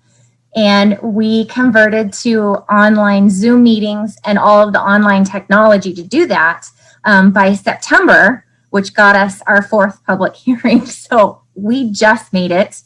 and we converted to online Zoom meetings and all of the online technology to do that by September, which got us our 4th public hearing. So we just made it.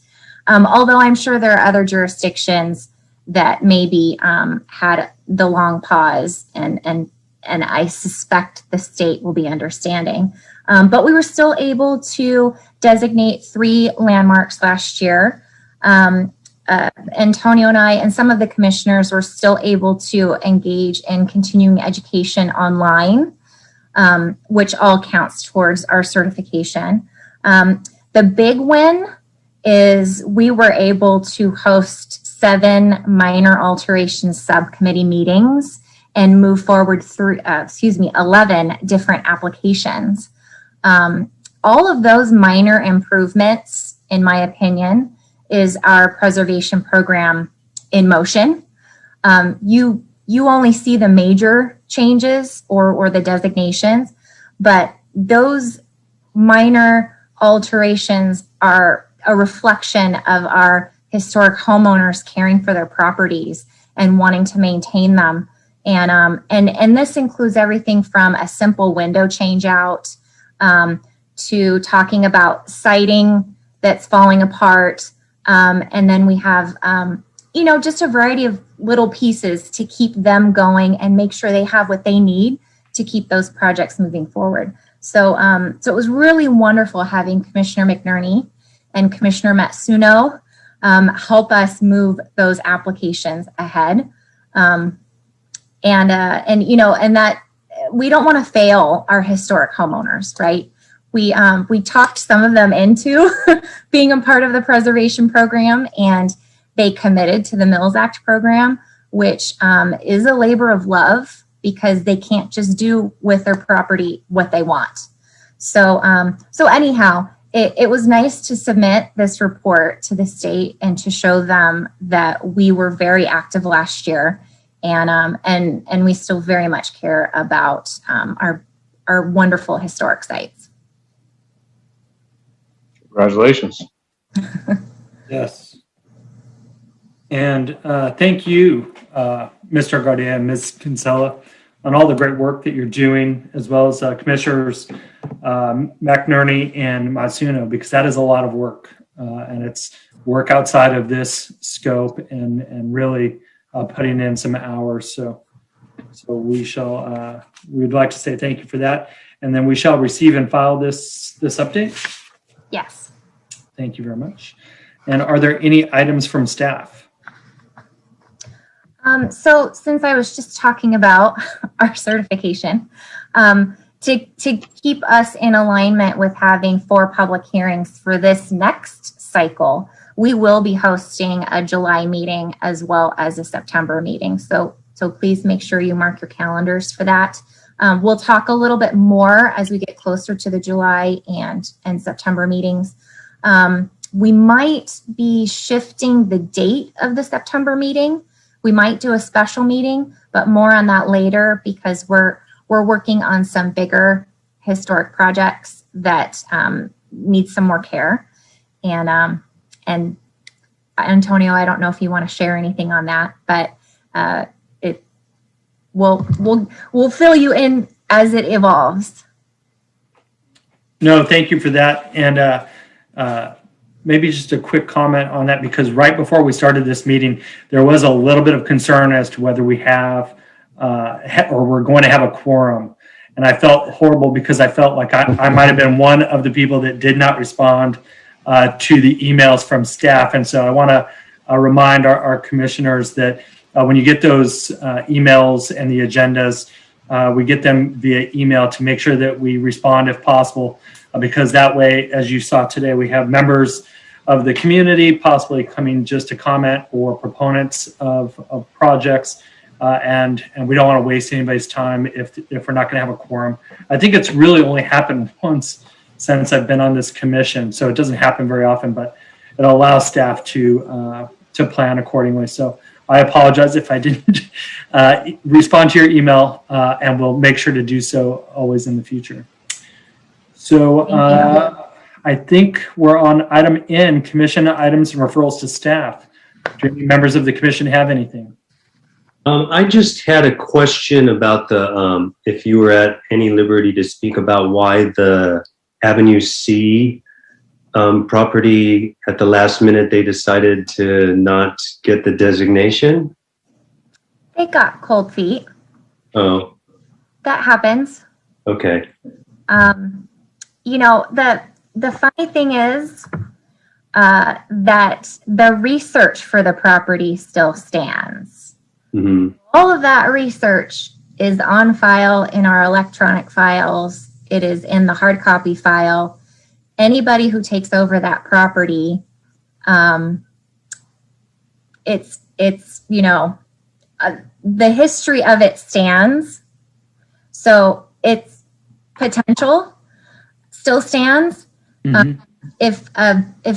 Although I'm sure there are other jurisdictions that maybe had the long pause, and I suspect the state will be understanding. But we were still able to designate 3 landmarks last year. Antonio and I and some of the commissioners were still able to engage in continuing education online, which all counts towards our certification. The big win is we were able to host 7 minor alterations subcommittee meetings and move forward through, 11 different applications. All of those minor improvements, in my opinion, is our preservation program in motion. You only see the major changes or the designations, but those minor alterations are a reflection of our historic homeowners caring for their properties and wanting to maintain them. And this includes everything from a simple window change out to talking about siding that's falling apart. And then we have, just a variety of little pieces to keep them going and make sure they have what they need to keep those projects moving forward. So it was really wonderful having Commissioner McNerney and Commissioner Matsuno help us move those applications ahead. And that we don't want to fail our historic homeowners, right? We talked some of them into being a part of the preservation program, and they committed to the Mills Act program, which is a labor of love because they can't just do with their property what they want. So anyhow, it was nice to submit this report to the state and to show them that we were very active last year, and we still very much care about our wonderful historic sites. Congratulations. Yes. And thank you, Mr. Gardia and Ms. Kinsella, on all the great work that you're doing, as well as Commissioners McNerney and Matsuno, because that is a lot of work. And it's work outside of this scope and really putting in some hours. So we'd like to say thank you for that. And then we shall receive and file this update. Yes. Thank you very much. And are there any items from staff? So since I was just talking about our certification, to keep us in alignment with having 4 public hearings for this next cycle, we will be hosting a July meeting as well as a September meeting. So please make sure you mark your calendars for that. We'll talk a little bit more as we get closer to the July and September meetings. We might be shifting the date of the September meeting. We might do a special meeting, but more on that later because we're working on some bigger historic projects that need some more care. And Antonio, I don't know if you want to share anything on that, but we'll fill you in as it evolves. No, thank you for that. And maybe just a quick comment on that, because right before we started this meeting, there was a little bit of concern as to whether we have or we're going to have a quorum. And I felt horrible because I felt like I might have been one of the people that did not respond to the emails from staff. And so I want to remind our commissioners that when you get those emails and the agendas, we get them via email to make sure that we respond if possible, because that way, as you saw today, we have members of the community possibly coming just to comment or proponents of projects. And we don't want to waste anybody's time if we're not going to have a quorum. I think it's really only happened once since I've been on this commission, so it doesn't happen very often, but it allows staff to plan accordingly. So I apologize if I didn't respond to your email, and we'll make sure to do so always in the future. So I think we're on item N, commission items and referrals to staff. Do any members of the commission have anything? I just had a question about the, if you were at any liberty to speak about why the Avenue C property at the last minute, they decided to not get the designation. They got cold feet. Oh, That happens. okay. You know, the funny thing is that the research for the property still stands. Mm-hmm. All of that research is on file in our electronic files. It is in the hard copy file. Anybody who takes over that property, it's you know, the history of it stands. So its potential still stands. Mm-hmm. If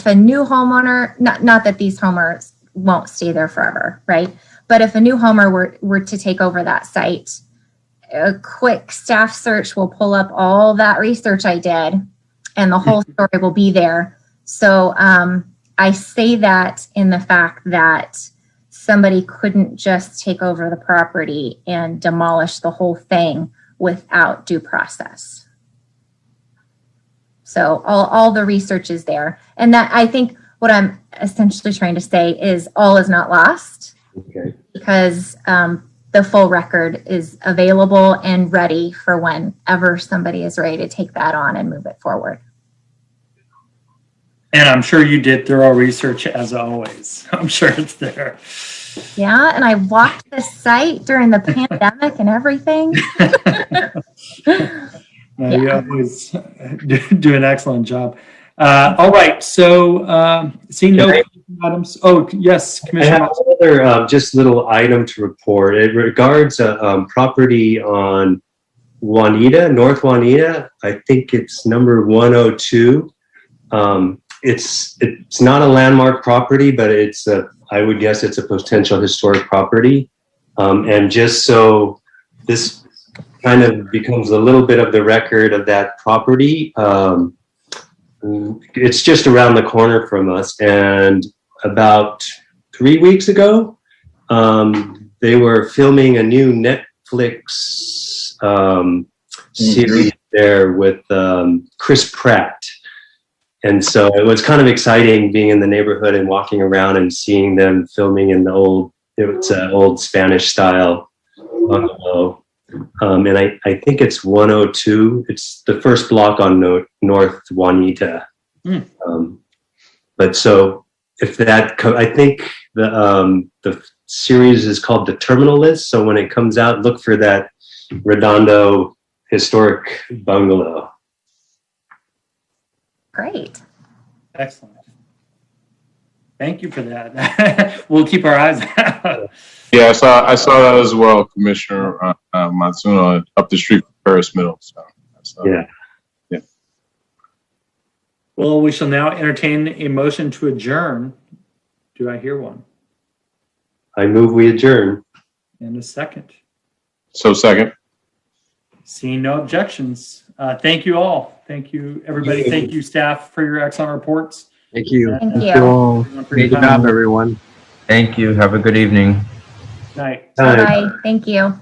a new homeowner, not that these homeowners won't stay there forever, right? But if a new homeowner were to take over that site, a quick staff search will pull up all that research I did, and the whole story will be there. So I say that in the fact that somebody couldn't just take over the property and demolish the whole thing without due process. So all the research is there. And that, I think what I'm essentially trying to say is all is not lost. Okay. Because the full record is available and ready for whenever somebody is ready to take that on and move it forward. And I'm sure you did thorough research as always. I'm sure it's there. Yeah, and I walked the site during the pandemic and everything. No, you always do an excellent job. All right, so seeing no items. Oh, yes, I Commissioner. have another just little item to report. It regards a property on Juanita, North Juanita. I think it's number 102. It's not a landmark property, but I would guess it's a potential historic property. And just so this kind of becomes a little bit of the record of that property, it's just around the corner from us. And about 3 weeks ago, they were filming a new Netflix series there with Chris Pratt. And so it was kind of exciting being in the neighborhood and walking around and seeing them filming in the old Spanish style bungalow. And I think it's 102. It's the first block on North Juanita. But so if that, I think the series is called The Terminal List. So when it comes out, look for that Redondo historic bungalow. Great. Excellent. Thank you for that. We'll keep our eyes out. Yeah, I saw that as well, Commissioner Matsuno, up the street from Paris Middle. So Yeah. Well, we shall now entertain a motion to adjourn. Do I hear one? I move we adjourn. And a second. So second. Seeing no objections. Thank you all. Thank you, everybody. Thank you, staff, for your excellent reports. Thank you. Thank Thank you. you all. Everyone for your Great time. job, everyone. Thank you. Have a good evening. Night. Aye. Bye. Thank you.